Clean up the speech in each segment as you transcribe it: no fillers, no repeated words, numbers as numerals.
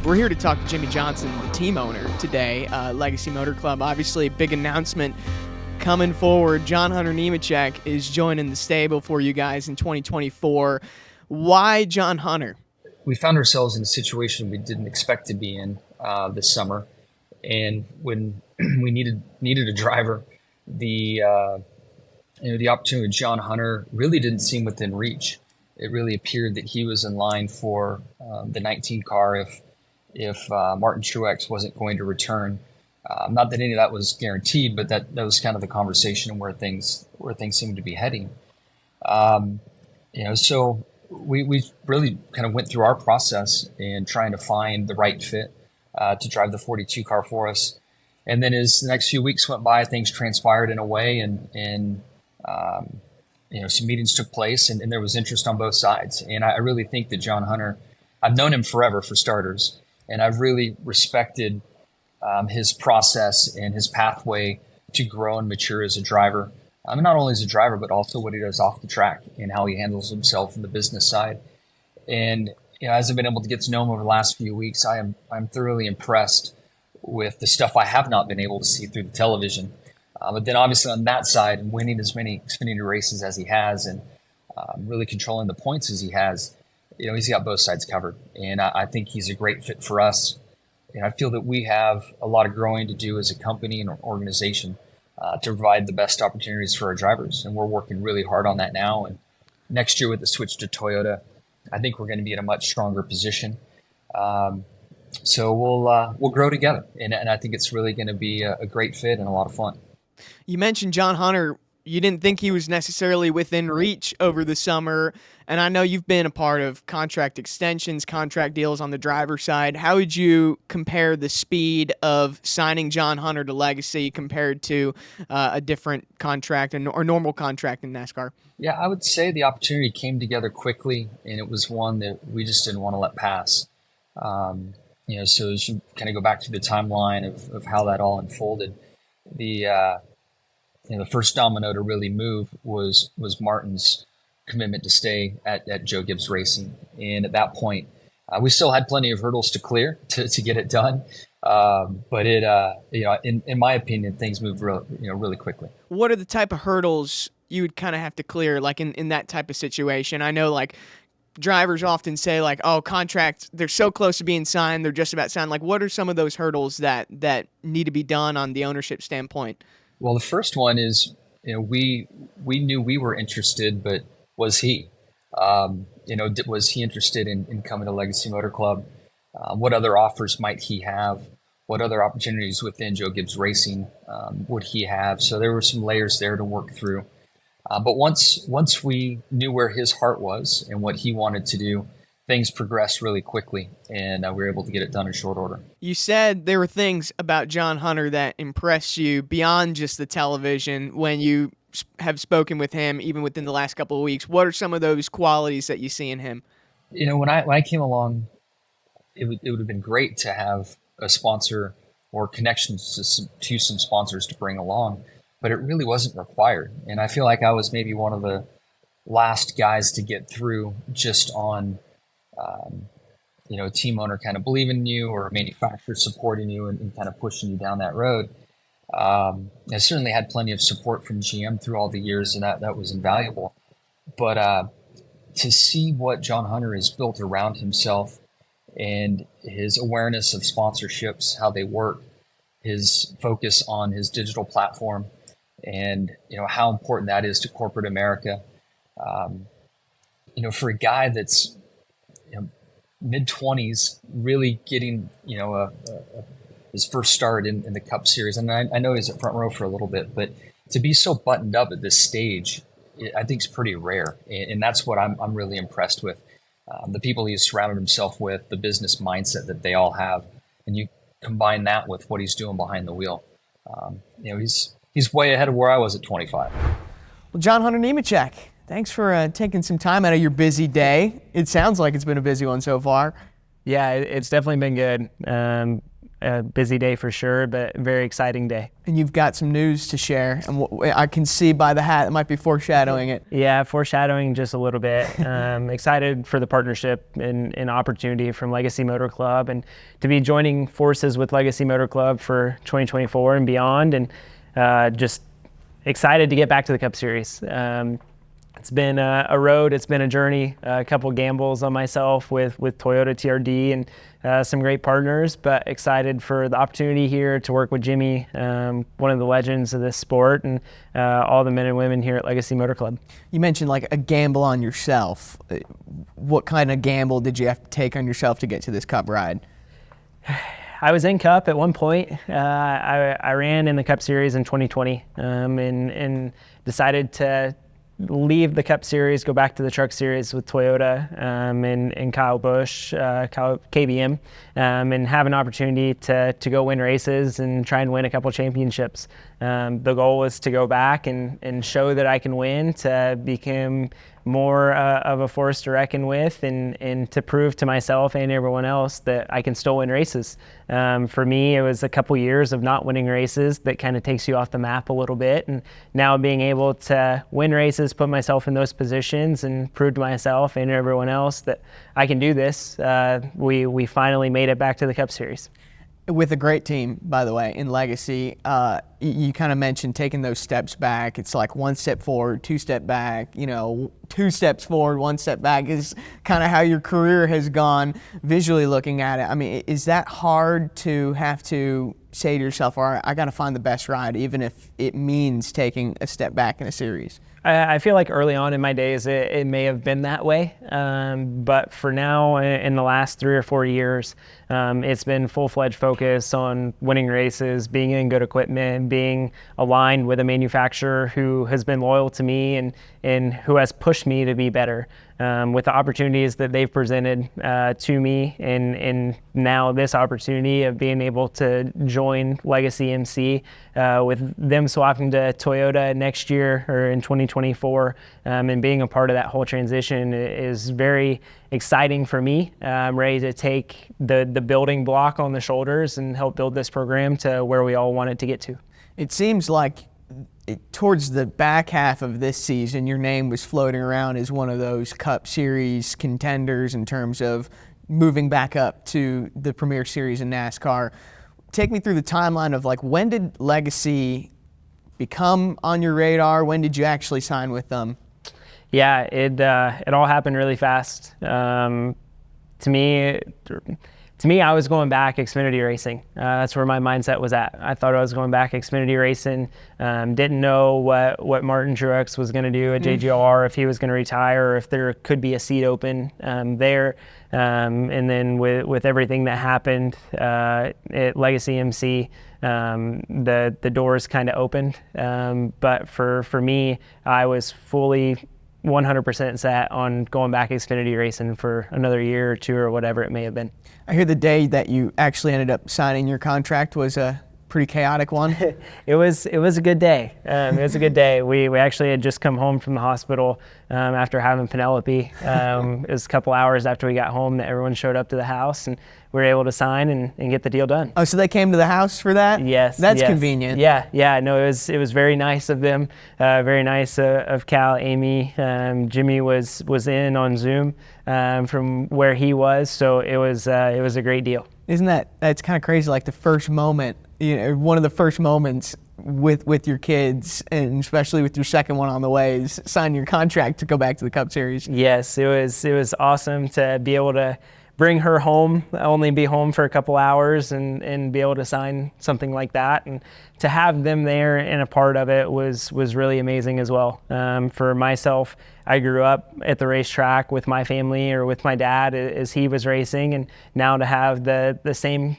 We're here to talk to Jimmie Johnson, the team owner today, Legacy Motor Club. Obviously, a big announcement coming forward. John Hunter Nemechek is joining the stable for you guys in 2024. Why John Hunter? We found ourselves in a situation we didn't expect to be in this summer, and when we needed a driver, the opportunity with John Hunter really didn't seem within reach. It really appeared that he was in line for the 19 car if Martin Truex wasn't going to return. Not that any of that was guaranteed, but that was kind of the conversation and where things seemed to be heading. So we really kind of went through our process in trying to find the right fit to drive the 42 car for us. And then as the next few weeks went by, things transpired in a way, and some meetings took place, and there was interest on both sides. And I really think that John Hunter, I've known him forever for starters, and I've really respected his process and his pathway to grow and mature as a driver. Not only as a driver, but also what he does off the track and how he handles himself in the business side. And as I've been able to get to know him over the last few weeks, I'm thoroughly impressed with the stuff I have not been able to see through the television. But then obviously on that side, winning as many Xfinity races as he has and really controlling the points as he has, he's got both sides covered. And I think he's a great fit for us. And I feel that we have a lot of growing to do as a company and organization to provide the best opportunities for our drivers. And we're working really hard on that now. And next year with the switch to Toyota, I think we're going to be in a much stronger position. So we'll grow together. And I think it's really going to be a great fit and a lot of fun. You mentioned John Hunter. You didn't think he was necessarily within reach over the summer, and I know you've been a part of contract extensions, contract deals on the driver's side. How would you compare the speed of signing John Hunter to Legacy compared to a different contract or normal contract in NASCAR? Yeah, I would say the opportunity came together quickly, and it was one that we just didn't want to let pass. So as you kind of go back to the timeline of how that all unfolded, the first domino to really move was Martin's commitment to stay at Joe Gibbs Racing. And at that point, we still had plenty of hurdles to clear to get it done. But in my opinion, things moved really quickly. What are the type of hurdles you would kind of have to clear, like in that type of situation? I know, like, drivers often say, like, oh, contracts, they're so close to being signed, they're just about signed. Like, what are some of those hurdles that need to be done on the ownership standpoint? Well, the first one is, we knew we were interested, but was he? Was he interested in coming to Legacy Motor Club? What other offers might he have? What other opportunities within Joe Gibbs Racing would he have? So there were some layers there to work through. But once we knew where his heart was and what he wanted to do, things progressed really quickly, and we were able to get it done in short order. You said there were things about John Hunter that impressed you beyond just the television when you have spoken with him, even within the last couple of weeks. What are some of those qualities that you see in him? When I came along, it would have been great to have a sponsor or connections to some sponsors to bring along, but it really wasn't required. And I feel like I was maybe one of the last guys to get through just on a team owner kind of believing in you or a manufacturer supporting you and kind of pushing you down that road. I certainly had plenty of support from GM through all the years, and that was invaluable. But to see what John Hunter has built around himself and his awareness of sponsorships, how they work, his focus on his digital platform, and how important that is to corporate America. For a guy that's mid-20s, really getting his first start in the Cup Series, and I know he's at front row for a little bit, but to be so buttoned up at this stage, I think is pretty rare, and that's what I'm really impressed with. The people he's surrounded himself with, the business mindset that they all have, and you combine that with what he's doing behind the wheel. He's way ahead of where I was at 25. Well, John Hunter Nemechek, thanks for taking some time out of your busy day. It sounds like it's been a busy one so far. Yeah, it's definitely been good. a busy day for sure, but a very exciting day. And you've got some news to share, and I can see by the hat it might be foreshadowing it. Yeah, foreshadowing just a little bit. Excited for the partnership and opportunity from Legacy Motor Club, and to be joining forces with Legacy Motor Club for 2024 and beyond, and just excited to get back to the Cup Series. It's been a road, it's been a journey, a couple gambles on myself with Toyota TRD and some great partners, but excited for the opportunity here to work with Jimmie, one of the legends of this sport, and all the men and women here at Legacy Motor Club. You mentioned like a gamble on yourself. What kind of gamble did you have to take on yourself to get to this Cup ride? I was in Cup at one point. I ran in the Cup Series in 2020 and decided to leave the Cup Series, go back to the Truck Series with Toyota and Kyle Busch, KBM, and have an opportunity to go win races and try and win a couple championships. The goal was to go back and show that I can win, to become more of a force to reckon with, and to prove to myself and everyone else that I can still win races. For me, it was a couple years of not winning races that kind of takes you off the map a little bit, and now being able to win races, put myself in those positions, and prove to myself and everyone else that I can do this. We finally made it back to the Cup Series. With a great team, by the way, in Legacy. You kind of mentioned taking those steps back. It's like one step forward, two step back, 2 steps forward, 1 step back is kind of how your career has gone visually looking at it. I mean, is that hard to have to say to yourself, all right, I got to find the best ride, even if it means taking a step back in a series? I feel like early on in my days, it may have been that way. But for now, in the last 3 or 4 years, it's been full-fledged focus on winning races, being in good equipment, being aligned with a manufacturer who has been loyal to me and who has pushed me to be better. With the opportunities that they've presented to me, and now this opportunity of being able to join Legacy MC, with them swapping to Toyota next year or in 2024, and being a part of that whole transition is very exciting for me. I'm ready to take the building block on the shoulders and help build this program to where we all want it to get to. It seems like towards the back half of this season, your name was floating around as one of those Cup Series contenders in terms of moving back up to the Premier Series in NASCAR. Take me through the timeline of like, when did Legacy become on your radar? When did you actually sign with them? Yeah, it all happened really fast. To me, I was going back Xfinity racing. That's where my mindset was at. I thought I was going back Xfinity racing. Didn't know what Martin Truex was going to do at JGR, if he was going to retire, or if there could be a seat open there. And then with everything that happened at Legacy MC, the doors kind of opened. But for me, I was fully 100% set on going back Xfinity racing for another year or two or whatever it may have been. I hear the day that you actually ended up signing your contract was a pretty chaotic one. It was a good day. It was a good day. We actually had just come home from the hospital after having Penelope. It was a couple hours after we got home that everyone showed up to the house, and we were able to sign and get the deal done. Oh, so they came to the house for that? Yes. That's yes. convenient. Yeah. No, it was very nice of them. Very nice of Cal, Amy. Jimmie was in on Zoom from where he was, so it was a great deal. Isn't that's kind of crazy? Like the first moment, one of the first moments with your kids, and especially with your second one on the way, is sign your contract to go back to the Cup Series. Yes, it was awesome to be able to bring her home, only be home for a couple hours, and be able to sign something like that, and to have them there and a part of it was really amazing as well. For myself, I grew up at the racetrack with my family or with my dad as he was racing, and now to have the same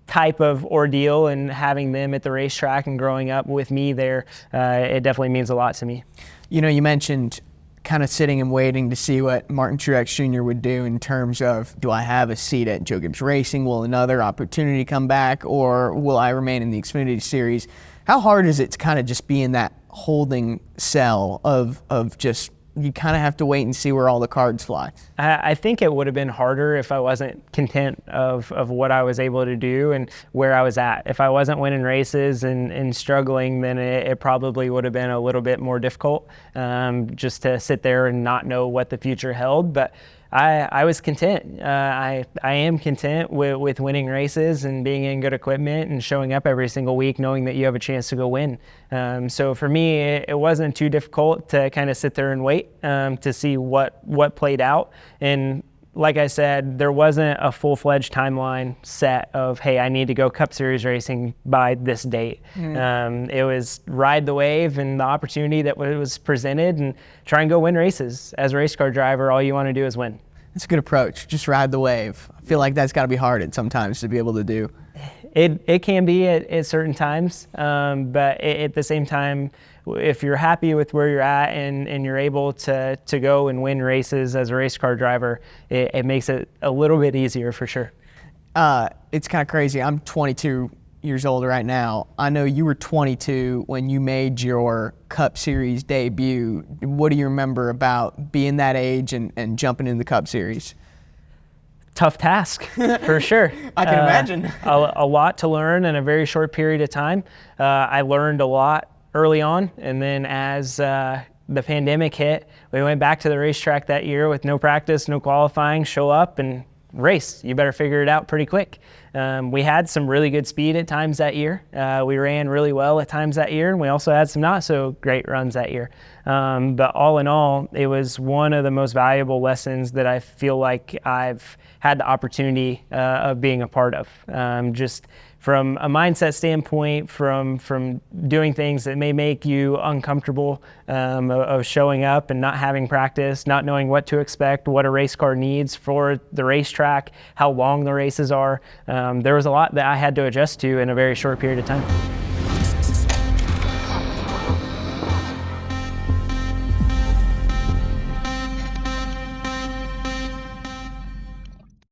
type of ordeal and having them at the racetrack and growing up with me there, it definitely means a lot to me. You mentioned kind of sitting and waiting to see what Martin Truex Jr. would do in terms of, do I have a seat at Joe Gibbs Racing? Will another opportunity come back, or will I remain in the Xfinity Series? How hard is it to kind of just be in that holding cell of just you kind of have to wait and see where all the cards fly. I think it would have been harder if I wasn't content of what I was able to do and where I was at. If I wasn't winning races and struggling, then it probably would have been a little bit more difficult, just to sit there and not know what the future held. But I was content. I am content with winning races and being in good equipment and showing up every single week knowing that you have a chance to go win. So for me, it wasn't too difficult to kind of sit there and wait to see what played out. And like I said, there wasn't a full-fledged timeline set of, hey, I need to go Cup Series racing by this date. It was ride the wave and the opportunity that was presented and try and go win races. As a race car driver, all you want to do is win. That's a good approach. Just ride the wave. I feel like that's got to be hard at sometimes to be able to do. It can be at certain times, but at the same time, if you're happy with where you're at and you're able to go and win races as a race car driver, it makes it a little bit easier for sure. It's kind of crazy. I'm 22 years old right now. I know you were 22 when you made your Cup Series debut. What do you remember about being that age and jumping into the Cup Series? Tough task, for sure. I can imagine. A lot to learn in a very short period of time. I learned a lot early on, and then as the pandemic hit, we went back to the racetrack that year with no practice, no qualifying, show up and race. You better figure it out pretty quick. We had some really good speed at times that year. We ran really well at times that year, and we also had some not so great runs that year. But all in all, it was one of the most valuable lessons that I feel like I've had the opportunity of being a part of. Just from a mindset standpoint, from doing things that may make you uncomfortable, of showing up and not having practice, not knowing what to expect, what a race car needs for the racetrack, how long the races are. There was a lot that I had to adjust to in a very short period of time.